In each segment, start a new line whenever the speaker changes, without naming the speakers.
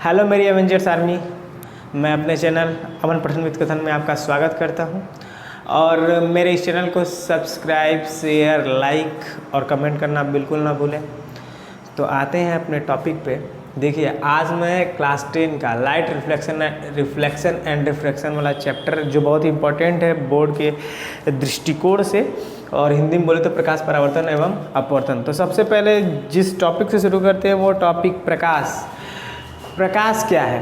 Hello मेरी Avengers army. मैं अपने चैनल अमन पठन विद कथन में आपका स्वागत करता हूं और मेरे इस चैनल को सब्सक्राइब, शेयर, लाइक और कमेंट करना बिल्कुल ना भूलें। तो आते हैं अपने टॉपिक पे। देखिए, आज मैं क्लास 10 का लाइट रिफ्लेक्शन एंड रिफ्रैक्शन वाला चैप्टर, जो बहुत ही इंपॉर्टेंट है बोर्ड के दृष्टिकोण से, और हिंदी में बोले तो प्रकाश परावर्तन एवं अपवर्तन। तो सबसे पहले जिस टॉपिक से शुरू करते हैं वो टॉपिक प्रकाश। प्रकाश क्या है?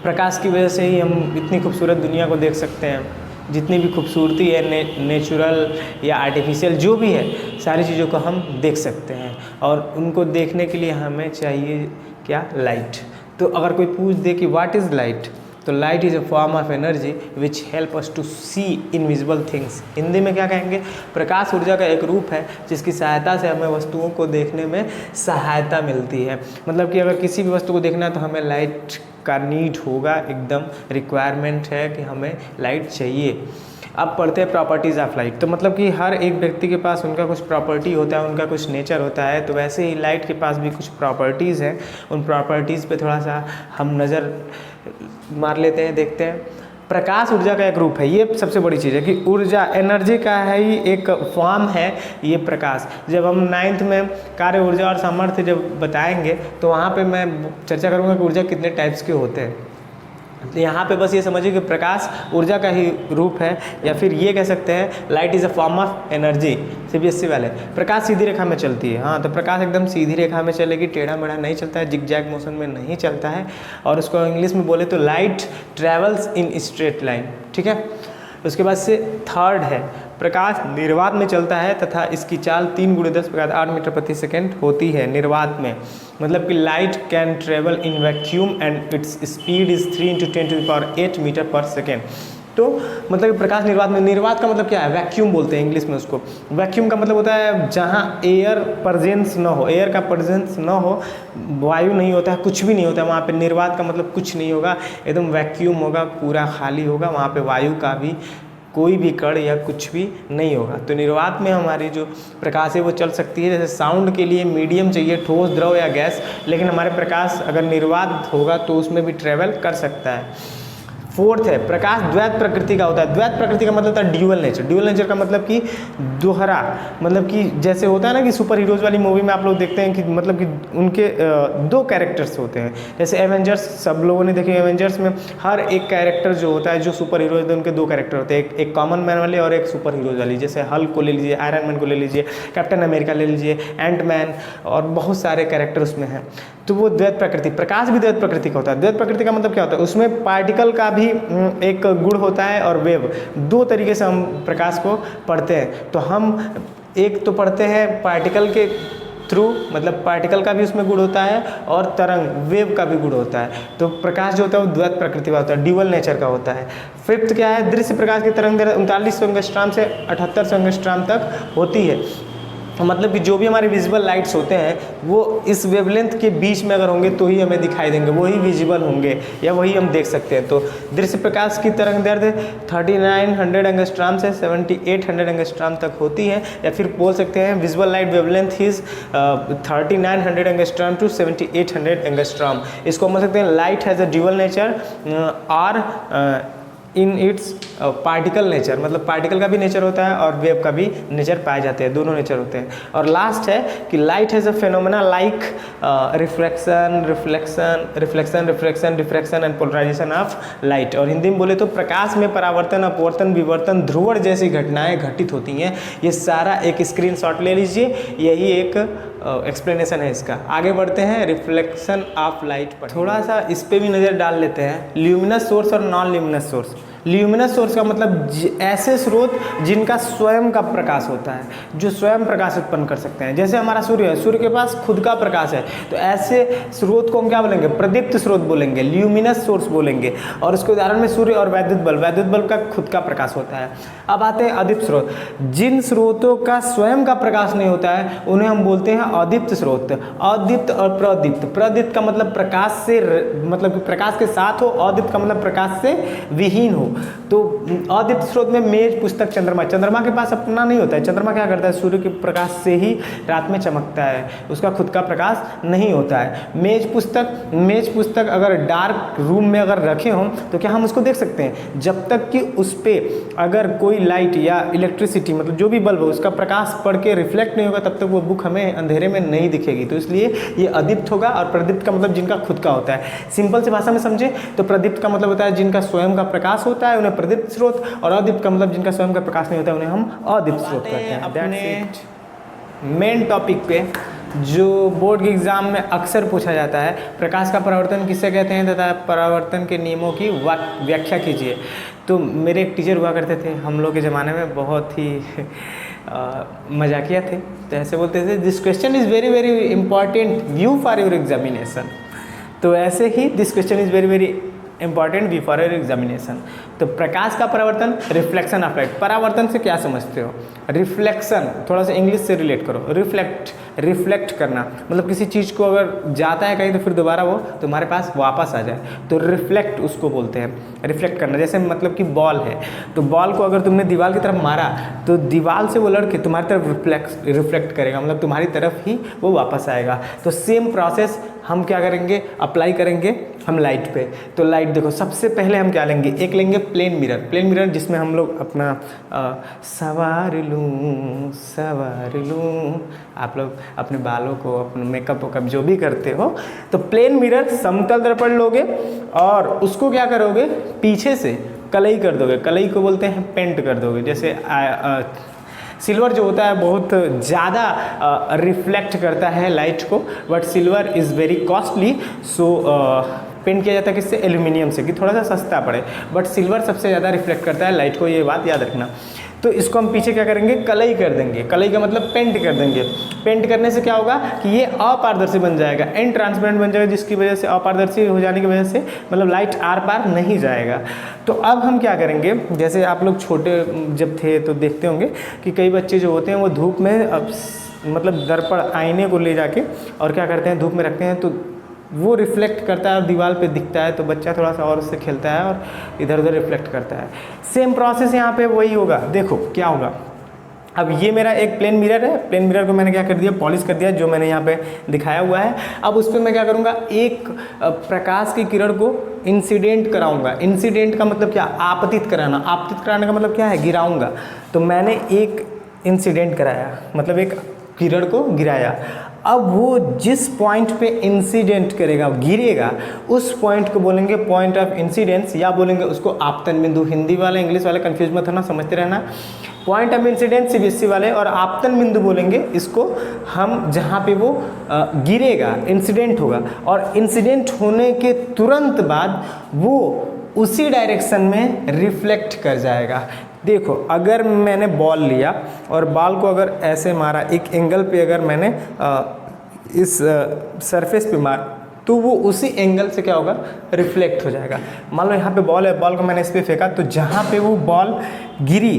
प्रकाश की वजह से ही हम इतनी खूबसूरत दुनिया को देख सकते हैं। जितनी भी खूबसूरती है नेचुरल या आर्टिफिशियल जो भी है, सारी चीज़ों को हम देख सकते हैं, और उनको देखने के लिए हमें चाहिए क्या? लाइट। तो अगर कोई पूछ दे कि व्हाट इज़ लाइट, तो light is a form of energy which help us to see invisible things. Hindi में क्या कहेंगे? प्रकाश ऊर्जा का एक रूप है जिसकी सहायता से हमें वस्तुओं को देखने में सहायता मिलती है। मतलब कि अगर किसी भी वस्तु को देखना है तो हमें लाइट का नीड होगा, एकदम रिक्वायरमेंट है कि हमें लाइट चाहिए। अब पढ़ते हैं प्रॉपर्टीज़ ऑफ लाइट। तो मतलब कि हर एक व्यक्ति के पास उनका कुछ प्रॉपर्टी होता है, उनका कुछ नेचर होता है। तो वैसे ही लाइट के पास भी कुछ प्रॉपर्टीज़ हैं। उन प्रॉपर्टीज़ पे थोड़ा सा हम नज़र मार लेते हैं, देखते हैं। प्रकाश ऊर्जा का एक रूप है। ये सबसे बड़ी चीज़ है कि ऊर्जा एनर्जी का है ही एक फॉर्म है ये प्रकाश। जब हम 9th में कार्य ऊर्जा और सामर्थ्य जब बताएंगे तो वहाँ पे मैं चर्चा करूँगा कि ऊर्जा कितने टाइप्स के होते हैं। तो यहाँ पे बस ये समझिए कि प्रकाश ऊर्जा का ही रूप है, या फिर ये कह सकते हैं light is a form of energy. CBSE वाले, प्रकाश सीधी रेखा में चलती है। हाँ, तो प्रकाश एकदम सीधी रेखा में चलेगी, टेढ़ा मेढ़ा नहीं चलता है, जिग-जैग मोशन में नहीं चलता है। और उसको इंग्लिश में बोले तो light travels in straight line. ठीक है। उसके बाद से थर्ड है, प्रकाश निर्वात में चलता है तथा इसकी चाल 3 × 10⁸ मीटर प्रति सेकेंड होती है निर्वात में। मतलब कि light can travel in vacuum and its speed is 3 × 10⁸ metre per second. तो मतलब कि प्रकाश निर्वात में, निर्वात का मतलब क्या है? वैक्यूम बोलते हैं इंग्लिश में उसको। वैक्यूम का मतलब होता है जहाँ एयर प्रेजेंस ना हो, एयर का प्रेजेंस ना हो, वायु नहीं होता है, कुछ भी नहीं होता है वहाँ पे। निर्वात का मतलब कुछ नहीं होगा, एकदम वैक्यूम होगा, पूरा खाली होगा, वहाँ पे वायु का भी कोई भी कण या कुछ भी नहीं होगा। तो निर्वात में हमारी जो प्रकाश है वो चल सकती है। जैसे साउंड के लिए मीडियम चाहिए, ठोस, द्रव या गैस, लेकिन हमारे प्रकाश अगर निर्वात होगा तो उसमें भी ट्रेवल कर सकता है। फोर्थ है, प्रकाश द्वैत प्रकृति का होता है। द्वैत प्रकृति का मतलब होता है ड्यूअल नेचर। ड्यूअल नेचर का मतलब कि दोहरा, मतलब कि जैसे होता है ना कि सुपर हीरोज़ वाली मूवी में आप लोग देखते हैं कि मतलब कि उनके 2 कैरेक्टर्स होते हैं। जैसे एवेंजर्स, सब लोगों ने देखे, एवेंजर्स में हर एक कैरेक्टर जो होता है, जो सुपर हीरोज होते हैं, उनके 2 कैरेक्टर होते हैं, एक कॉमन मैन वाले और एक सुपर हीरोज वाली। जैसे हल्क को ले लीजिए, आयरन मैन को ले लीजिए, कैप्टन अमेरिका ले लीजिए, एंट मैन, और बहुत सारे कैरेक्टर उसमें हैं। तो वो द्वैत प्रकृति, प्रकाश भी द्वैत प्रकृति का होता है। द्वैत प्रकृति का मतलब क्या होता है? उसमें पार्टिकल का भी एक गुण होता है और वेव। 2 तरीके से हम प्रकाश को पढ़ते हैं। तो हम एक तो पढ़ते हैं पार्टिकल के थ्रू, मतलब पार्टिकल का भी उसमें गुण होता है और तरंग, वेव का भी गुण होता है। तो प्रकाश जो होता है वो द्वैत प्रकृति का होता है, ड्यूअल नेचर का होता है। फिफ्थ क्या है? दृश्य प्रकाश की तरंग दैर्घ्य 3900 एंगस्ट्रॉम से 7800 एंगस्ट्रॉम तक होती है। मतलब कि जो भी हमारे विजिबल लाइट्स होते हैं वो इस वेवलेंथ के बीच में अगर होंगे तो ही हमें दिखाई देंगे, वही विजिबल होंगे या वही हम देख सकते हैं। तो दृश्य प्रकाश की तरंग दैर्घ्य 3900 एंगस्ट्रॉम से 7800 एंगस्ट्रॉम तक होती है, या फिर बोल सकते हैं visible light wavelength is 3900 angstrom to 7800 angstrom. इसको बोल सकते हैं light has a dual nature और इन इट्स पार्टिकल नेचर, मतलब पार्टिकल का भी नेचर होता है और वेव का भी नेचर पाए जाते हैं, दोनों नेचर होते हैं। और लास्ट है कि light has a phenomena like reflection and polarisation of light. और हिंदी में बोले तो प्रकाश में परावर्तन, अपवर्तन, विवर्तन, ध्रुवण जैसी घटनाएं घटित होती हैं। ये सारा एक स्क्रीनशॉट ले लीजिए, यही एक एक्सप्लेनेशन है इसका। आगे बढ़ते हैं, रिफ्लेक्शन ऑफ लाइट पर थोड़ा सा इस पे भी नज़र डाल लेते हैं। ल्यूमिनस सोर्स और non luminous source. Luminous source का मतलब ऐसे स्रोत जिनका स्वयं का प्रकाश होता है, जो स्वयं प्रकाश उत्पन्न कर सकते हैं। जैसे हमारा सूर्य है, सूर्य के पास खुद का प्रकाश है, तो ऐसे स्रोत को हम क्या बोलेंगे? प्रदीप्त स्रोत बोलेंगे, ल्यूमिनस सोर्स बोलेंगे। और उसके उदाहरण में सूर्य और वैद्युत बल्ब का खुद का प्रकाश होता है। अब आते हैं अदीप्त स्रोत। जिन स्रोतों का स्वयं का प्रकाश नहीं होता है उन्हें हम बोलते हैं अदीप्त स्रोत। अदीप्त और प्रदीप्त। प्रदीप्त का मतलब प्रकाश से, मतलब कि प्रकाश के साथ हो, अदीप्त का मतलब प्रकाश से विहीन हो। तो अदीप्त स्रोत में मेज, पुस्तक, चंद्रमा। चंद्रमा के पास अपना नहीं होता है। चंद्रमा क्या करता है, सूर्य के प्रकाश से ही रात में चमकता है, उसका खुद का प्रकाश नहीं होता है। मेज पुस्तक अगर डार्क रूम में अगर रखे हों तो क्या हम उसको देख सकते हैं, जब तक कि उस पर अगर कोई लाइट या इलेक्ट्रिसिटी मतलब जो भी बल्ब हो उसका प्रकाश पड़ के रिफ्लेक्ट नहीं होगा तब तक वो बुक हमें अंधेरे में नहीं दिखेगी। तो इसलिए ये अदीप्त होगा। और प्रदीप्त का मतलब जिनका खुद का होता है। सिंपल सी भाषा में समझे तो प्रदीप्त का मतलब होता है जिनका स्वयं का प्रकाश होता है, उन्हें प्रदीप्त स्रोत, और अदीप्त का मतलब जिनका स्वयं का प्रकाश नहीं होता है, उन्हें हम अदीप्त स्रोत कहते हैं। अपने मेन टॉपिक पे जो बोर्ड के एग्जाम में अक्सर पूछा जाता है, प्रकाश का परावर्तन किससे कहते हैं तथा परावर्तन के नियमों की व्याख्या कीजिए। तो मेरे एक टीचर हुआ करते थे हम लोग के ज़माने में, बहुत ही मजाकिया थे। तो ऐसे बोलते थे, this question is very very important view for your examination. तो ऐसे ही this question is very very important view for your examination. तो प्रकाश का परावर्तन, रिफ्लेक्शन ऑफ लाइट। परावर्तन से क्या समझते हो, रिफ्लेक्शन थोड़ा सा इंग्लिश से रिलेट करो। रिफ्लेक्ट करना मतलब किसी चीज़ को अगर जाता है कहीं तो फिर दोबारा वो तुम्हारे पास वापस आ जाए, तो रिफ्लेक्ट उसको बोलते हैं, रिफ्लेक्ट करना। जैसे मतलब कि बॉल है, तो बॉल को अगर तुमने दीवार की तरफ मारा तो दीवार से वो लड़के तुम्हारी तरफ रिफ्लेक्ट करेगा, मतलब तुम्हारी तरफ ही वो वापस आएगा। तो सेम प्रोसेस हम क्या करेंगे, अप्लाई करेंगे हम लाइट पे। तो लाइट देखो, सबसे पहले हम क्या लेंगे, एक लेंगे प्लेन मिरर जिसमें हम लोग अपना सवार लूँ, आप लोग अपने बालों को, अपने मेकअप वेकअप जो भी करते हो, तो प्लेन मिरर समतल दर्पण लोगे और उसको क्या करोगे, पीछे से कलई कर दोगे। कलई को बोलते हैं पेंट कर दोगे। जैसे सिल्वर जो होता है बहुत ज़्यादा रिफ्लेक्ट करता है लाइट को, but silver is very costly, so paint किया जाता है किससे, एल्यूमिनियम से, कि थोड़ा सा सस्ता पड़े, बट सिल्वर सबसे ज़्यादा रिफ्लेक्ट करता है लाइट को, ये बात याद रखना। तो इसको हम पीछे क्या करेंगे, कलई कर देंगे। कलई का मतलब पेंट कर देंगे। पेंट करने से क्या होगा कि ये अपारदर्शी बन जाएगा, एंड ट्रांसपेरेंट बन जाएगा, जिसकी वजह से अपारदर्शी हो जाने की वजह से मतलब लाइट आर पार नहीं जाएगा। तो अब हम क्या करेंगे, जैसे आप लोग छोटे जब थे तो देखते होंगे कि कई बच्चे जो होते हैं वो धूप में मतलब दर्पण आईने को ले जाके और क्या करते हैं, धूप में रखते हैं, तो वो रिफ्लेक्ट करता है और दीवार पे दिखता है, तो बच्चा थोड़ा सा और उससे खेलता है और इधर उधर रिफ्लेक्ट करता है। सेम प्रोसेस यहाँ पे वही होगा। देखो क्या होगा, अब ये मेरा एक प्लेन मिरर है, प्लेन मिरर को मैंने क्या कर दिया, पॉलिश कर दिया, जो मैंने यहाँ पे दिखाया हुआ है। अब उस पर मैं क्या करूँगा, एक प्रकाश की किरण को इंसिडेंट कराऊंगा। इंसिडेंट का मतलब क्या, आपतित कराना। आपतित कराने का मतलब क्या है, गिराऊंगा। तो मैंने एक इंसिडेंट कराया, मतलब एक किरण को गिराया। अब वो जिस पॉइंट पे इंसिडेंट करेगा, गिरेगा, उस पॉइंट को बोलेंगे पॉइंट ऑफ इंसिडेंस, या बोलेंगे उसको आपतन बिंदु। हिंदी वाले इंग्लिश वाले कंफ्यूज मत होना, समझते रहना। पॉइंट ऑफ इंसिडेंस सीबीएसई वाले, और आपतन बिंदु बोलेंगे इसको हम जहाँ पे वो गिरेगा, इंसिडेंट होगा, और इंसिडेंट होने के तुरंत बाद वो उसी डायरेक्शन में रिफ्लेक्ट कर जाएगा। देखो अगर मैंने बॉल लिया और बॉल को अगर ऐसे मारा, एक एंगल पे अगर मैंने इस सरफेस पे मार, तो वो उसी एंगल से क्या होगा, रिफ्लेक्ट हो जाएगा। मान लो यहाँ पे बॉल है, बॉल को मैंने इस पर फेंका, तो जहाँ पे वो बॉल गिरी,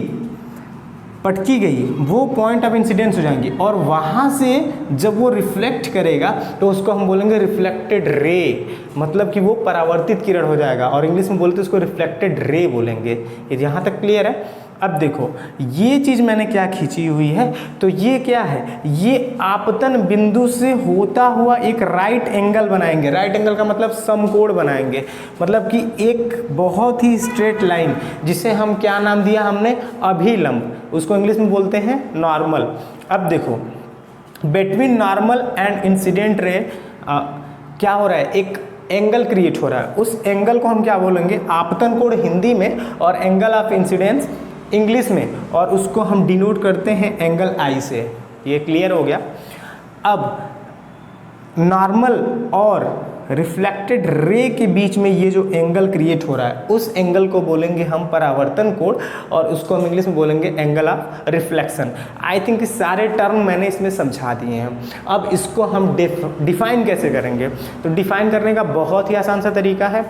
पटकी गई, वो पॉइंट ऑफ इंसिडेंस हो जाएंगी, और वहाँ से जब वो रिफ्लेक्ट करेगा तो उसको हम बोलेंगे रिफ्लेक्टेड रे, मतलब कि वो परावर्तित किरण हो जाएगा, और इंग्लिश में बोलते हैं उसको रिफ्लेक्टेड रे बोलेंगे। ये यहाँ तक क्लियर है। अब देखो ये चीज़ मैंने क्या खींची हुई है, तो ये क्या है, ये आपतन बिंदु से होता हुआ एक राइट एंगल बनाएंगे। राइट एंगल का मतलब समकोण बनाएंगे, मतलब कि एक बहुत ही स्ट्रेट लाइन, जिसे हम क्या नाम दिया हमने, अभिलंब, उसको इंग्लिश में बोलते हैं नॉर्मल। अब देखो between normal and incident ray क्या हो रहा है, एक एंगल क्रिएट हो रहा है। उस एंगल को हम क्या बोलेंगे, आपतन कोण हिंदी में, और एंगल ऑफ इंसिडेंस इंग्लिश में, और उसको हम डिनोट करते हैं एंगल आई से। ये क्लियर हो गया। अब नॉर्मल और रिफ्लेक्टेड रे के बीच में ये जो एंगल क्रिएट हो रहा है, उस एंगल को बोलेंगे हम परावर्तन कोण, और उसको हम इंग्लिश में बोलेंगे angle of reflection. I think सारे टर्म मैंने इसमें समझा दिए हैं। अब इसको हम डिफाइन कैसे करेंगे, तो डिफाइन करने का बहुत ही आसान सा तरीका है।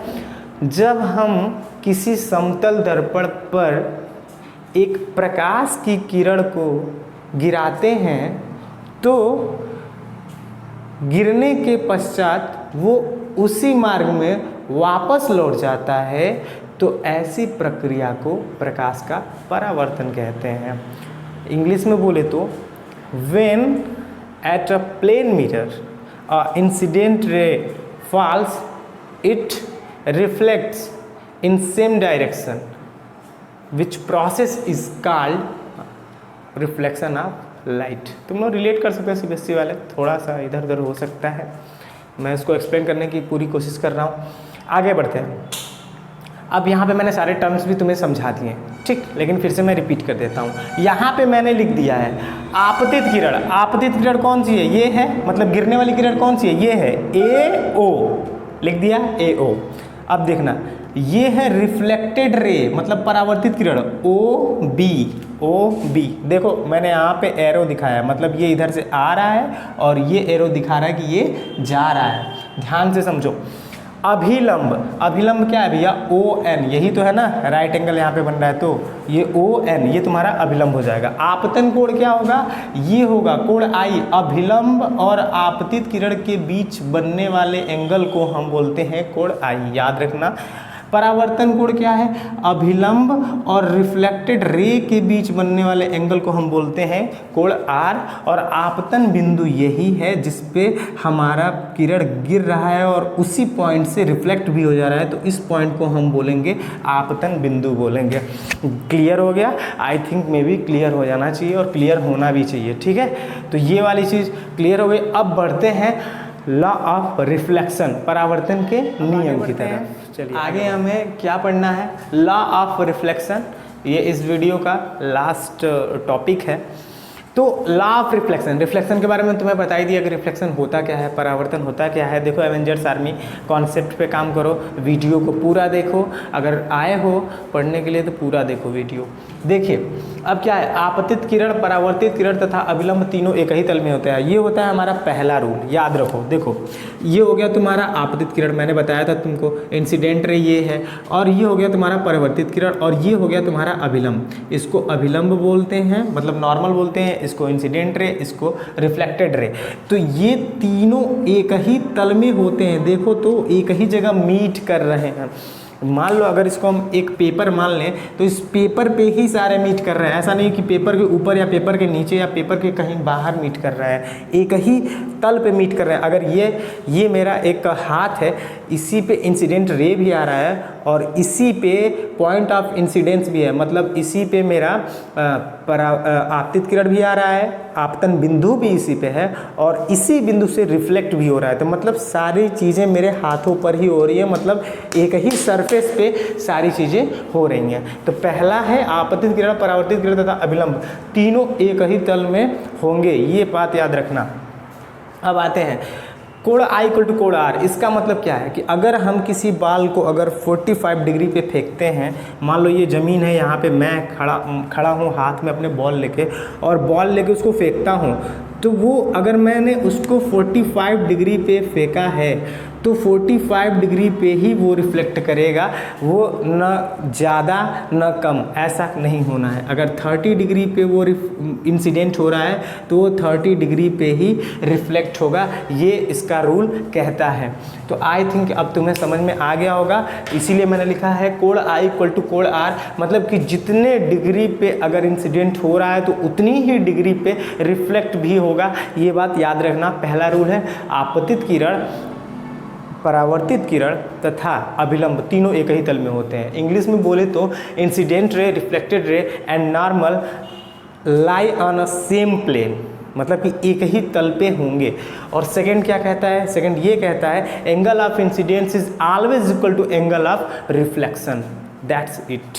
जब हम किसी समतल दर्पण पर एक प्रकाश की किरण को गिराते हैं, तो गिरने के पश्चात वो उसी मार्ग में वापस लौट जाता है, तो ऐसी प्रक्रिया को प्रकाश का परावर्तन कहते हैं। इंग्लिश में बोले तो when at a plane mirror a incident ray falls it reflects in same direction which process is called reflection of light. तुम लोग रिलेट कर सकते हो CBSE वाले, थोड़ा सा इधर उधर हो सकता है, मैं इसको एक्सप्लेन करने की पूरी कोशिश कर रहा हूँ। आगे बढ़ते हैं। अब यहाँ पे मैंने सारे टर्म्स भी तुम्हें समझा दिए, ठीक, लेकिन फिर से मैं रिपीट कर देता हूँ। यहाँ पे मैंने लिख दिया है आपतित किरण। आपतित किरण कौन सी है? ये है, मतलब गिरने वाली किरण कौन सी है? ये है AO, लिख दिया AO। अब देखना, ये है रिफ्लेक्टेड रे, मतलब परावर्तित किरण OB। देखो मैंने यहाँ पे एरो दिखाया, मतलब ये इधर से आ रहा है और ये एरो दिखा रहा है कि ये जा रहा है। ध्यान से समझो। अभिलंब क्या है भैया? ON, यही तो है ना, राइट एंगल यहाँ पे बन रहा है, तो ये ON, ये तुम्हारा अभिलंब हो जाएगा। आपतन कोण क्या होगा? ये होगा कोण I। अभिलंब और आपतित किरण के बीच बनने वाले एंगल को हम बोलते हैं कोण I, याद रखना। परावर्तन कोण क्या है? अभिलंब और रिफ्लेक्टेड रे के बीच बनने वाले एंगल को हम बोलते हैं कोण R। और आपतन बिंदु यही है जिस पे हमारा किरण गिर रहा है और उसी पॉइंट से रिफ्लेक्ट भी हो जा रहा है, तो इस पॉइंट को हम बोलेंगे आपतन बिंदु बोलेंगे। क्लियर हो गया? I think may be clear हो जाना चाहिए और क्लियर होना भी चाहिए, ठीक है। तो ये वाली चीज़ क्लियर हो गई। अब बढ़ते हैं लॉ ऑफ रिफ्लेक्शन, परावर्तन के नियम की तरफ। चलिए आगे हमें क्या पढ़ना है? Law of reflection. ये इस वीडियो का लास्ट टॉपिक है। तो लॉ ऑफ रिफ्लेक्शन के बारे में तुम्हें बता ही दिया कि रिफ्लेक्शन होता क्या है, परावर्तन होता क्या है। देखो एवेंजर्स आर्मी कॉन्सेप्ट पे काम करो, वीडियो को पूरा देखो, अगर आए हो पढ़ने के लिए तो पूरा देखो वीडियो। देखिए अब क्या है, आपतित किरण, परावर्तित किरण तथा अभिलंब तीनों एक ही तल में होता है। ये होता है हमारा पहला रूल, याद रखो। देखो ये हो गया तुम्हारा आपतित किरण, मैंने बताया था तुमको, इंसिडेंट रे ये है, और ये हो गया तुम्हारा परावर्तित किरण, और ये हो गया तुम्हारा अभिलंब। इसको अभिलंब बोलते हैं, मतलब नॉर्मल बोलते हैं, इसको इंसिडेंट रे, इसको रिफ्लेक्टेड रे। तो ये तीनों एक ही तल में होते हैं। देखो तो एक ही जगह मीट कर रहे हैं। मान लो अगर इसको हम एक पेपर मान लें, तो इस पेपर पे ही सारे मीट कर रहे हैं। ऐसा नहीं कि पेपर के ऊपर या पेपर के नीचे या पेपर के कहीं बाहर मीट कर रहा है, एक ही तल पे मीट कर रहे हैं। अगर ये मेरा एक हाथ है, इसी पे इंसिडेंट रे भी आ रहा है और इसी पे पॉइंट ऑफ इंसिडेंस भी है, मतलब इसी पे मेरा आपतित किरण भी आ रहा है, आपतन बिंदु भी इसी पे है और इसी बिंदु से रिफ्लेक्ट भी हो रहा है। तो मतलब सारी चीज़ें मेरे हाथों पर ही हो रही है, मतलब एक ही सरफेस पे सारी चीज़ें हो रही हैं। तो पहला है आपतित किरण, परावर्तित किरण तथा अभिलंब तीनों एक ही तल में होंगे, ये बात याद रखना। अब आते हैं कोण I इक्वल टू कोण R। इसका मतलब क्या है कि अगर हम किसी बाल को अगर 45 डिग्री पे फेंकते हैं, मान लो ये ज़मीन है, यहाँ पे मैं खड़ा हूँ हाथ में अपने बॉल लेके, और बॉल लेके उसको फेंकता हूँ, तो वो अगर मैंने उसको 45 डिग्री पे फेंका है तो 45 डिग्री पे ही वो रिफ्लेक्ट करेगा, वो न ज़्यादा न कम, ऐसा नहीं होना है। अगर 30 डिग्री पे वो इंसिडेंट हो रहा है तो वो 30 डिग्री पे ही रिफ्लेक्ट होगा, ये इसका रूल कहता है। तो आई थिंक अब तुम्हें समझ में आ गया होगा, इसीलिए मैंने लिखा है कोण I इक्वल टू कोण R, मतलब कि जितने डिग्री पे अगर इंसिडेंट हो रहा है तो उतनी ही डिग्री पे रिफ्लेक्ट भी होगा, ये बात याद रखना। पहला रूल है आपतित किरण, परावर्तित किरण तथा अभिलंब तीनों एक ही तल में होते हैं। इंग्लिश में बोले तो incident ray, reflected ray and normal lie on a same plane, मतलब कि एक ही तल पे होंगे। और सेकंड क्या कहता है? सेकंड ये कहता है angle of incidence is always equal to angle of reflection, that's it.